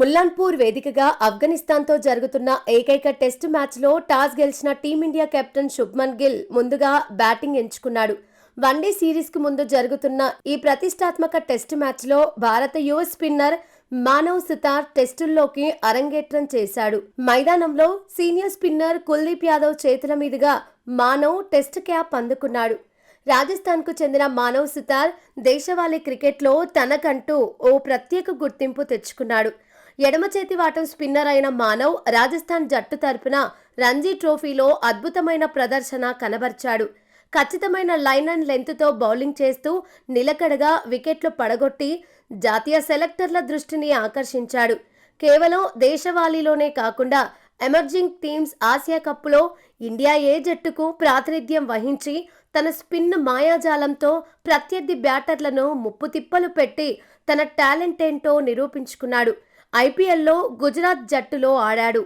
ముల్లాన్పూర్ వేదికగా ఆఫ్ఘనిస్తాన్తో జరుగుతున్న ఏకైక టెస్టు మ్యాచ్లో టాస్ గెలిచిన టీమిండియా కెప్టెన్ శుభ్మన్ గిల్ ముందుగా బ్యాటింగ్ ఎంచుకున్నాడు. వన్డే సిరీస్కు ముందు జరుగుతున్న ఈ ప్రతిష్టాత్మక టెస్టు మ్యాచ్లో భారత యువ స్పిన్నర్ మానవ్ సుతార్ టెస్టుల్లోకి అరంగేట్రం చేశాడు. మైదానంలో సీనియర్ స్పిన్నర్ కుల్దీప్ యాదవ్ చేతుల మీదుగా మానవ్ టెస్టు క్యాప్ అందుకున్నాడు. రాజస్థాన్కు చెందిన మానవ్ సుతార్ దేశవాళీ క్రికెట్లో తనకంటూ ఓ ప్రత్యేక గుర్తింపు తెచ్చుకున్నాడు. ఎడమ చేతి వాటం స్పిన్నర్ అయిన మానవ్ రాజస్థాన్ జట్టు తరపున రంజీ ట్రోఫీలో అద్భుతమైన ప్రదర్శన కనబర్చాడు. ఖచ్చితమైన లైన్ అండ్ లెంత్తో బౌలింగ్ చేస్తూ నిలకడగా వికెట్లు పడగొట్టి జాతీయ సెలెక్టర్ల దృష్టిని ఆకర్షించాడు. కేవలం దేశవాళీలోనే కాకుండా ఎమర్జింగ్ టీమ్స్ ఆసియా కప్లో ఇండియా ఏ జట్టుకు ప్రాతినిధ్యం వహించి తన స్పిన్ మాయాజాలంతో ప్రత్యర్థి బ్యాటర్లను ముప్పుతిప్పలు పెట్టి తన టాలెంట్ ఏంటో నిరూపించుకున్నాడు. ఐపీఎల్లో గుజరాత్ జట్టులో ఆడాడు.